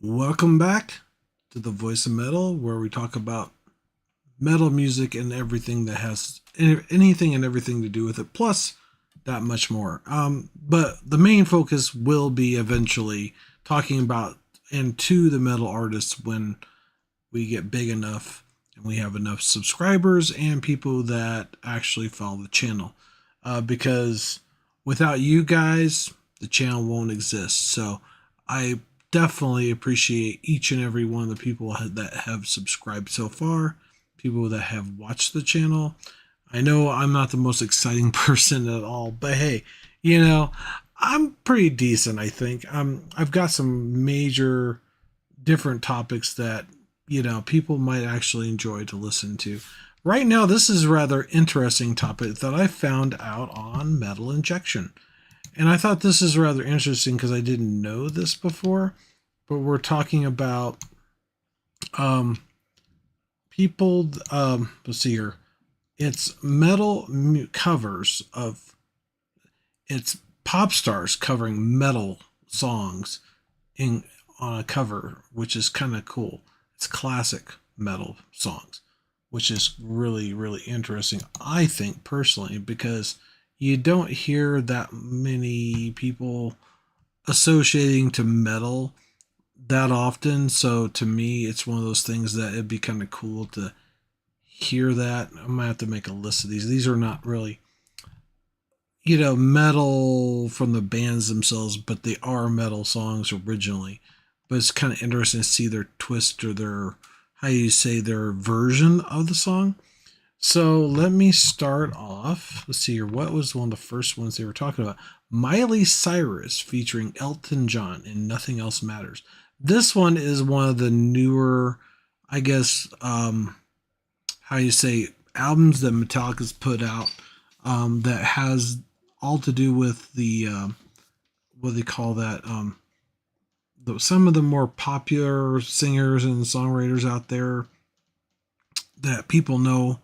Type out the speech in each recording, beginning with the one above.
Welcome back to the Voice of Metal, where we talk about metal music and everything that has anything and everything to do with it, plus that much more. But the main focus will be eventually talking about and to the metal artists when we get big enough and we have enough subscribers and people that actually follow the channel. Because without you guys, the channel won't exist. So I definitely appreciate each and every one of the people that have subscribed so far, people that have watched the channel. I know I'm not the most exciting person at all, but hey, you know, I'm pretty decent, I think. I've got some major different topics that, people might actually enjoy to listen to. Right now, this is a rather interesting topic that I found out on Metal Injection. And I thought this is rather interesting because I didn't know this before. But we're talking about um, people. Let's see here. It's covers of. It's pop stars covering metal songs in on a cover, which is kind of cool. It's classic metal songs, which is really really interesting. I think personally because you don't hear that many people associating to metal that often. So to me, it's one of those things that it'd be kind of cool to hear that. I might have to make a list of these. These are not really, metal from the bands themselves, but they are metal songs originally. But it's kind of interesting to see their twist or their, how you say, their version of the song. So let me start off. Let's see here. What was one of the first ones they were talking about? Miley Cyrus featuring Elton John in Nothing Else Matters. This one is one of the newer, I guess, how you say, albums that Metallica's put out that has all to do with the, what do they call that? Some of the more popular singers and songwriters out there that people know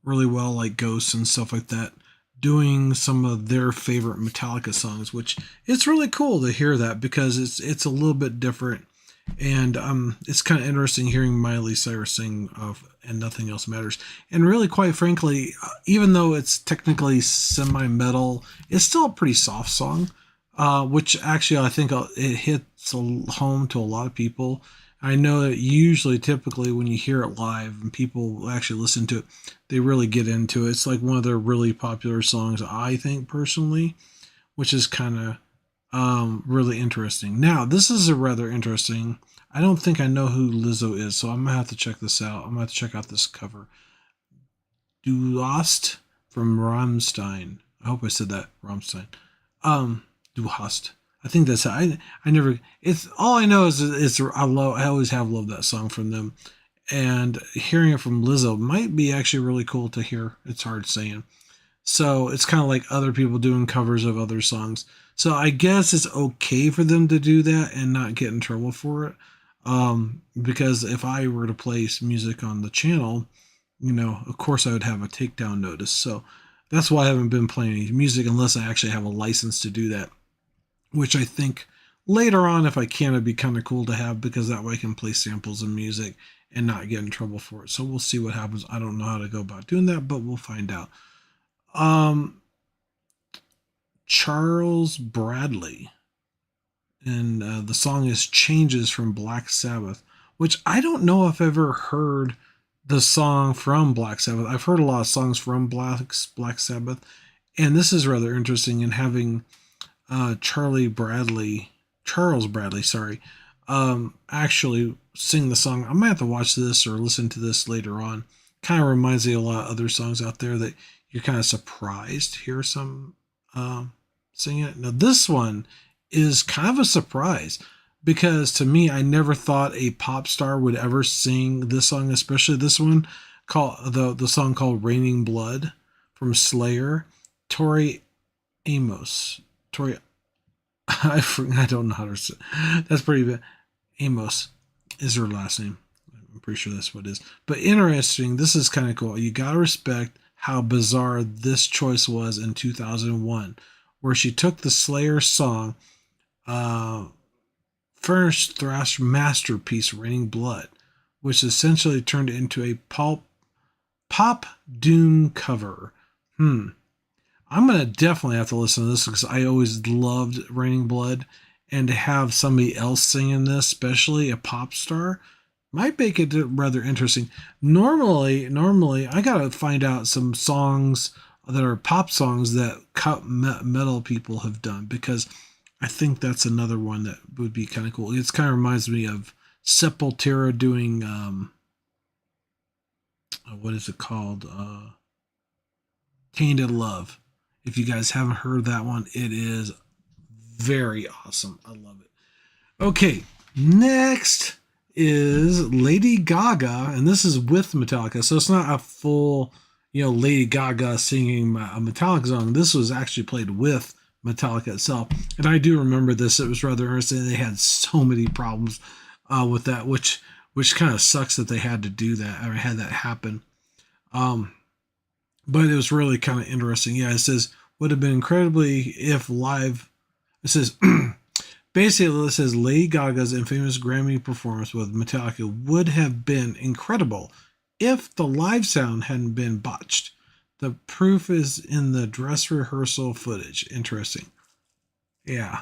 really well, like Ghosts and stuff like that, doing some of their favorite Metallica songs, which it's really cool to hear that because it's a little bit different, and it's kind of interesting hearing Miley Cyrus sing of "And Nothing Else Matters." And really, quite frankly, even though it's technically semi-metal, it's still a pretty soft song, which actually I think it hits home to a lot of people. I know that usually, typically, when you hear it live and people actually listen to it, they really get into it. It's like one of their really popular songs, I think, personally, which is kind of really interesting. Now, this is a rather interesting. I don't think I know who Lizzo is, so I'm gonna have to check this out. I'm gonna have to check out this cover. Du Lost from Rammstein. I hope I said that Rammstein. Du Hast. I think that's how I never. It's all I know is I always have loved that song from them, and hearing it from Lizzo might be actually really cool to hear. It's hard saying. So it's kind of like other people doing covers of other songs. So I guess it's okay for them to do that and not get in trouble for it. Because if I were to play music on the channel, of course I would have a takedown notice. So that's why I haven't been playing any music unless I actually have a license to do that, which I think later on, if I can, it'd be kind of cool to have because that way I can play samples of music and not get in trouble for it. So we'll see what happens. I don't know how to go about doing that, but we'll find out. Um, Charles Bradley, and the song is Changes from Black Sabbath, which I don't know if I've ever heard the song from Black Sabbath. I've heard a lot of songs from Black Sabbath, and this is rather interesting in having Charles Bradley, sorry, actually sing the song. I might have to watch this or listen to this later on. Kind of reminds me of a lot of other songs out there that you're kind of surprised to hear some sing it. Now this one is kind of a surprise because to me, I never thought a pop star would ever sing this song, especially this one called the song called "Raining Blood" from Slayer. Tori Amos. Tori I don't know how to say. That's pretty bad. Amos is her last name. I'm pretty sure that's what it is. But interesting. This is kind of cool. You gotta respect how bizarre this choice was in 2001, where she took the Slayer song. First furnished thrash masterpiece Raining Blood, which essentially turned into a pop doom cover. I'm going to definitely have to listen to this because I always loved Raining Blood, and to have somebody else singing this, especially a pop star, might make it rather interesting. Normally, I gotta find out some songs that are pop songs that metal people have done, because I think that's another one that would be kind of cool. It kind of reminds me of Sepultura doing what is it called? Tainted Love. If you guys haven't heard that one, it is very awesome. I love it. Okay, next is Lady Gaga, and this is with Metallica, so it's not a full, Lady Gaga singing a Metallica song. This was actually played with Metallica itself, and I do remember this. It was rather interesting. They had so many problems with that, which kind of sucks that they had to do that or had that happen. But it was really kind of interesting. Yeah, it says would have been incredibly if live. It says. Basically, it says Lady Gaga's infamous Grammy performance with Metallica would have been incredible if the live sound hadn't been botched. The proof is in the dress rehearsal footage. Interesting. Yeah.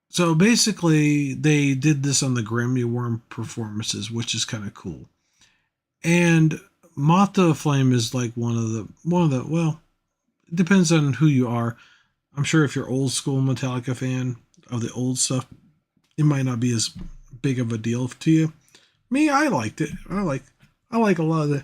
So basically, they did this on the Grammy Award performances, which is kind of cool. And Moth to a Flame is like one of the well, it depends on who you are. I'm sure if you're old school Metallica fan of the old stuff, it might not be as big of a deal to you. Me, I liked it. I like a lot of the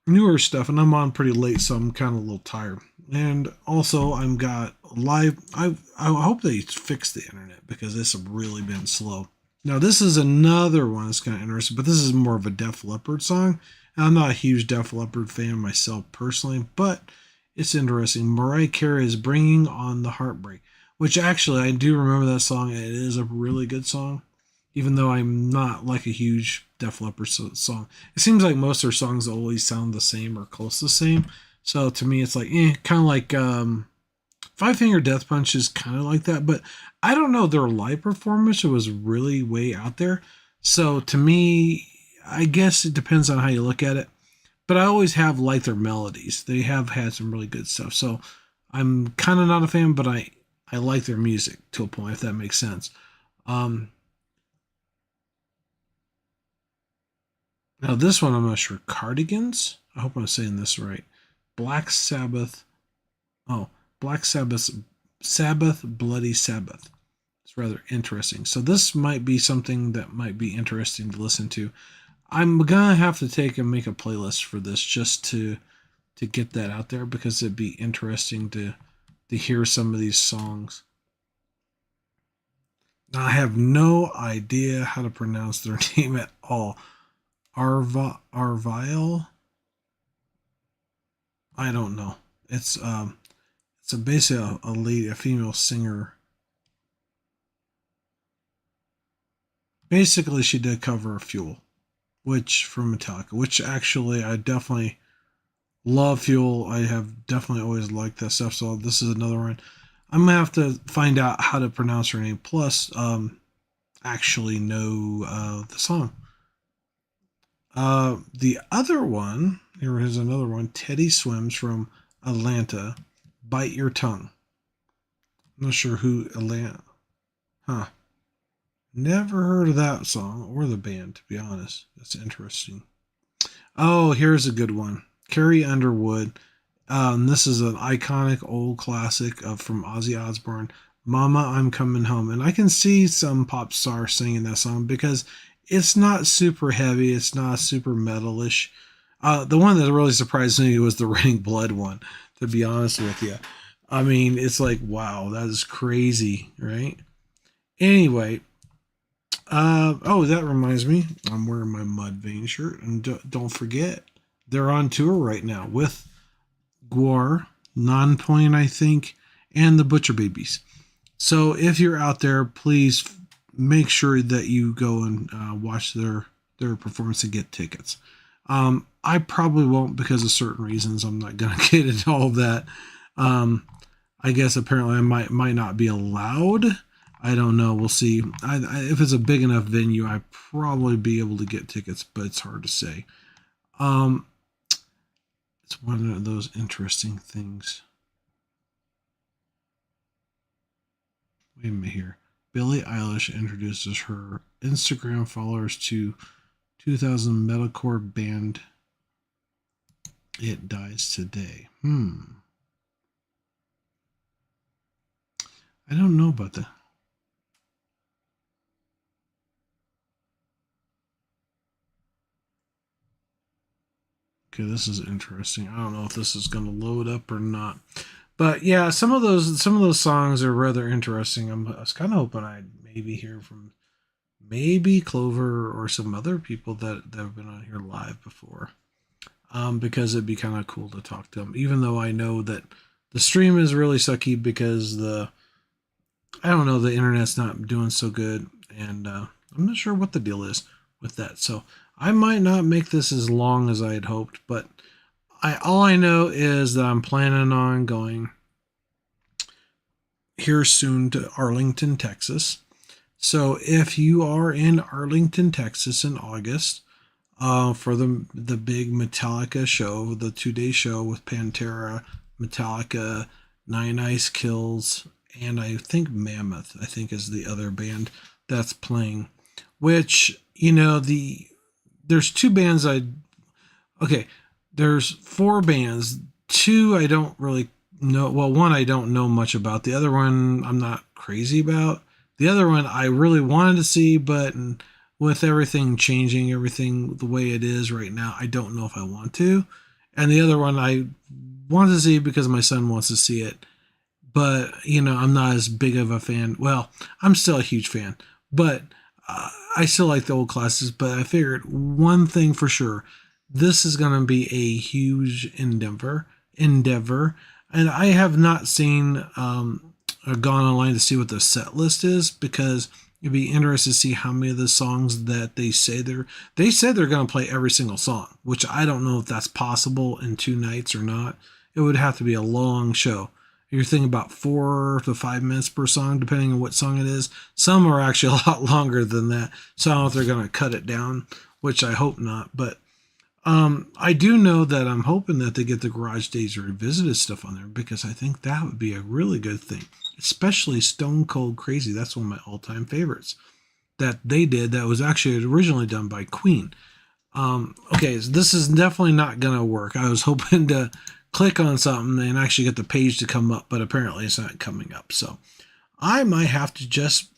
newer stuff, and I'm on pretty late, so I'm kind of a little tired. And also, I'm got live. I hope they fix the internet because it's really been slow. Now, this is another one that's kind of interesting, but this is more of a Def Leppard song. And I'm not a huge Def Leppard fan myself personally, but it's interesting. Mariah Carey is Bringing on the Heartbreak, which actually I do remember that song. It is a really good song, even though I'm not like a huge Def Leppard song. It seems like most of their songs always sound the same or close to the same. So to me, it's like, kind of like Five Finger Death Punch is kind of like that. But I don't know, their live performance was really way out there. So to me, I guess it depends on how you look at it. But I always have liked their melodies. They have had some really good stuff. So I'm kind of not a fan, but I like their music to a point, if that makes sense. Now this one, I'm not sure. Cardigans? I hope I'm saying this right. Black Sabbath. Oh, Black Sabbath, Bloody Sabbath. It's rather interesting. So this might be something that might be interesting to listen to. I'm gonna have to make a playlist for this just to get that out there, because it'd be interesting to hear some of these songs. Now, I have no idea how to pronounce their name at all. Arvile? I don't know. It's basically a lady, a female singer. Basically, she did cover Fuel, which from Metallica, which actually I definitely love Fuel. I have definitely always liked that stuff. So this is another one. I'm gonna have to find out how to pronounce her name. Plus, actually know the song. The other one, here is another one. Teddy Swims from Atlanta. Bite Your Tongue. I'm not sure who Atlanta. Huh. Never heard of that song or the band, to be honest. That's interesting. Oh, here's a good one. Carrie Underwood. This is an iconic old classic from Ozzy Osbourne. Mama, I'm Coming Home. And I can see some pop stars singing that song because it's not super heavy. It's not super metalish. The one that really surprised me was the Raining Blood one, to be honest with you. I mean, it's like, wow, that is crazy, right? Anyway, that reminds me, I'm wearing my Mudvayne shirt, and don't forget, they're on tour right now with Gwar, Nonpoint, I think, and the Butcher Babies. So if you're out there, please make sure that you go and watch their performance and get tickets. I probably won't because of certain reasons. I'm not going to get into all of that. I guess apparently I might not be allowed. I don't know. We'll see. If it's a big enough venue, I probably be able to get tickets, but it's hard to say. Um, it's one of those interesting things. Wait a minute here. Billie Eilish introduces her Instagram followers to 2000 metalcore band It Dies Today. I don't know about that. Okay, this is interesting. I don't know if this is going to load up or not. But yeah, some of those songs are rather interesting. I was kind of hoping I'd maybe hear from maybe Clover or some other people that have been on here live before. Because it'd be kind of cool to talk to them. Even though I know that the stream is really sucky because I don't know, the internet's not doing so good, and I'm not sure what the deal is with that. So I might not make this as long as I had hoped, but all I know is that I'm planning on going here soon to Arlington, Texas. So if you are in Arlington, Texas in August, for the big Metallica show, the 2 day show with Pantera, Metallica, Nine Ice Kills, and I think Mammoth, I think is the other band that's playing. Which, there's two bands okay, there's four bands. Two I don't really know. Well, one I don't know much about. The other one I'm not crazy about. The other one I really wanted to see, but with everything changing, everything the way it is right now, I don't know if I want to. And the other one I want to see because my son wants to see it. But, I'm not as big of a fan. Well, I'm still a huge fan, but I still like the old classes. But I figured one thing for sure, this is going to be a huge endeavor. And I have not seen or gone online to see what the set list is because it'd be interesting to see how many of the songs that they said they're going to play every single song, which I don't know if that's possible in 2 nights or not. It would have to be a long show. You're thinking about 4 to 5 minutes per song, depending on what song it is. Some are actually a lot longer than that, so I don't know if they're going to cut it down, which I hope not. But I do know that I'm hoping that they get the Garage Days Revisited stuff on there because I think that would be a really good thing, especially Stone Cold Crazy. That's one of my all-time favorites that they did that was actually originally done by Queen. Okay, so this is definitely not going to work. I was hoping to click on something and actually get the page to come up, but apparently it's not coming up. So I might have to just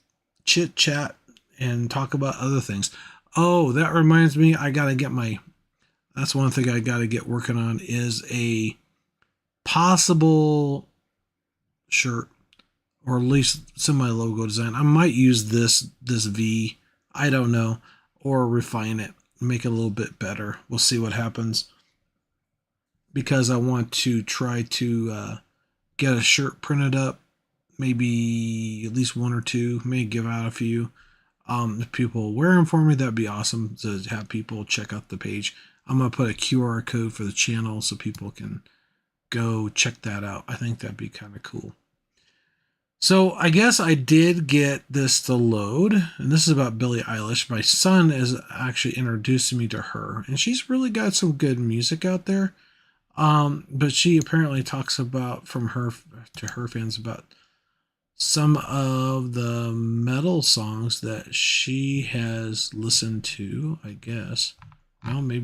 chit chat and talk about other things. Oh, that reminds me, that's one thing I got to get working on is a possible shirt or at least semi logo design. I might use this V, I don't know, or refine it, make it a little bit better. We'll see what happens. Because I want to try to get a shirt printed up, maybe at least one or two, maybe give out a few. If people wear them for me, that'd be awesome to have people check out the page. I'm going to put a QR code for the channel so people can go check that out. I think that'd be kind of cool. So I guess I did get this to load, and this is about Billie Eilish. My son is actually introducing me to her, and she's really got some good music out there. But she apparently talks about from her to her fans about some of the metal songs that she has listened to, I guess. Well, maybe